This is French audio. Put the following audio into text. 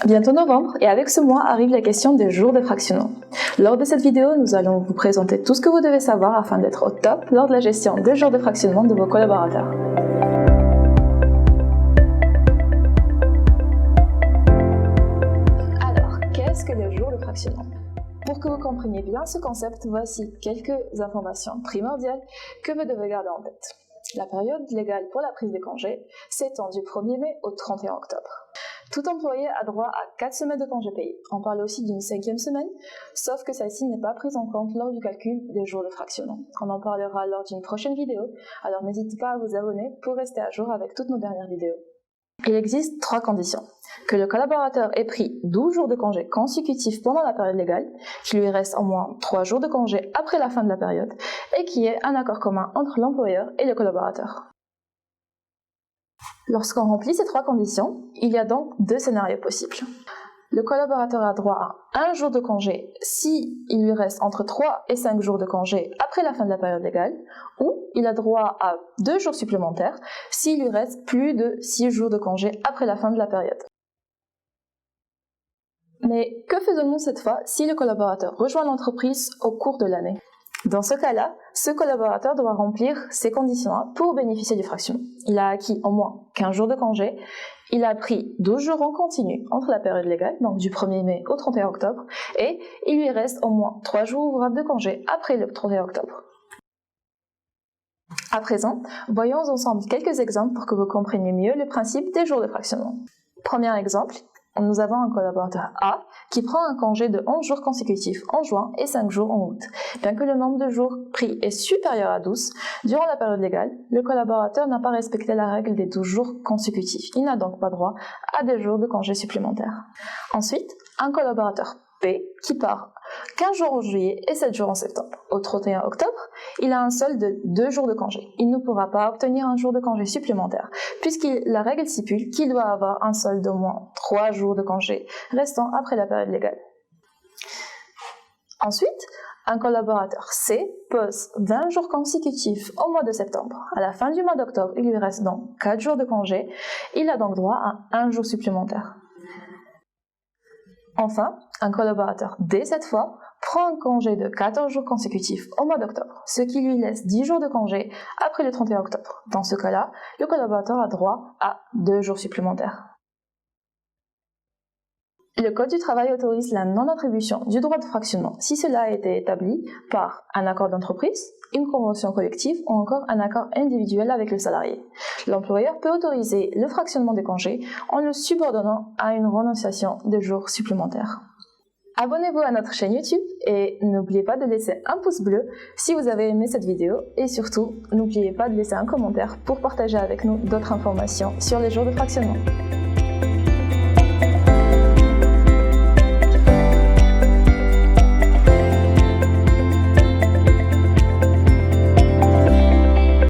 Bientôt novembre et avec ce mois arrive la question des jours de fractionnement. Lors de cette vidéo, nous allons vous présenter tout ce que vous devez savoir afin d'être au top lors de la gestion des jours de fractionnement de vos collaborateurs. Alors, qu'est-ce que les jours de fractionnement ? Pour que vous compreniez bien ce concept, voici quelques informations primordiales que vous devez garder en tête. La période légale pour la prise des congés s'étend du 1er mai au 31 octobre. Tout employé a droit à 4 semaines de congés payés. On parle aussi d'une 5e semaine, sauf que celle-ci n'est pas prise en compte lors du calcul des jours de fractionnement. On en parlera lors d'une prochaine vidéo, alors n'hésitez pas à vous abonner pour rester à jour avec toutes nos dernières vidéos. Il existe 3 conditions. Que le collaborateur ait pris 12 jours de congé consécutifs pendant la période légale, qu'il lui reste au moins 3 jours de congé après la fin de la période, et qu'il y ait un accord commun entre l'employeur et le collaborateur. Lorsqu'on remplit ces 3 conditions, il y a donc 2 scénarios possibles. Le collaborateur a droit à 1 jour de congé si il lui reste entre 3 et 5 jours de congé après la fin de la période légale, ou il a droit à 2 jours supplémentaires s'il lui reste plus de 6 jours de congé après la fin de la période. Mais que faisons-nous cette fois si le collaborateur rejoint l'entreprise au cours de l'année ? Dans ce cas-là, ce collaborateur doit remplir ces conditions-là pour bénéficier du fractionnement. Il a acquis au moins 15 jours de congé, il a pris 12 jours en continu entre la période légale, donc du 1er mai au 31 octobre, et il lui reste au moins 3 jours ouvrables de congé après le 31 octobre. À présent, voyons ensemble quelques exemples pour que vous compreniez mieux le principe des jours de fractionnement. Premier exemple. Nous avons un collaborateur A qui prend un congé de 11 jours consécutifs en juin et 5 jours en août. Bien que le nombre de jours pris est supérieur à 12, durant la période légale, le collaborateur n'a pas respecté la règle des 12 jours consécutifs. Il n'a donc pas droit à des jours de congé supplémentaires. Ensuite, un collaborateur B qui part 15 jours en juillet et 7 jours en septembre. Au 31 octobre, il a un solde de 2 jours de congé. Il ne pourra pas obtenir un jour de congé supplémentaire, puisque la règle stipule qu'il doit avoir un solde d'au moins 3 jours de congé restant après la période légale. Ensuite, un collaborateur C pose 20 jours consécutifs au mois de septembre. À la fin du mois d'octobre, il lui reste donc 4 jours de congé. Il a donc droit à 1 jour supplémentaire. Enfin, un collaborateur D cette fois prend un congé de 14 jours consécutifs au mois d'octobre, ce qui lui laisse 10 jours de congé après le 31 octobre. Dans ce cas-là, le collaborateur a droit à 2 jours supplémentaires. Le Code du travail autorise la non-attribution du droit de fractionnement si cela a été établi par un accord d'entreprise, une convention collective ou encore un accord individuel avec le salarié. L'employeur peut autoriser le fractionnement des congés en le subordonnant à une renonciation de jours supplémentaires. Abonnez-vous à notre chaîne YouTube et n'oubliez pas de laisser un pouce bleu si vous avez aimé cette vidéo et surtout, n'oubliez pas de laisser un commentaire pour partager avec nous d'autres informations sur les jours de fractionnement.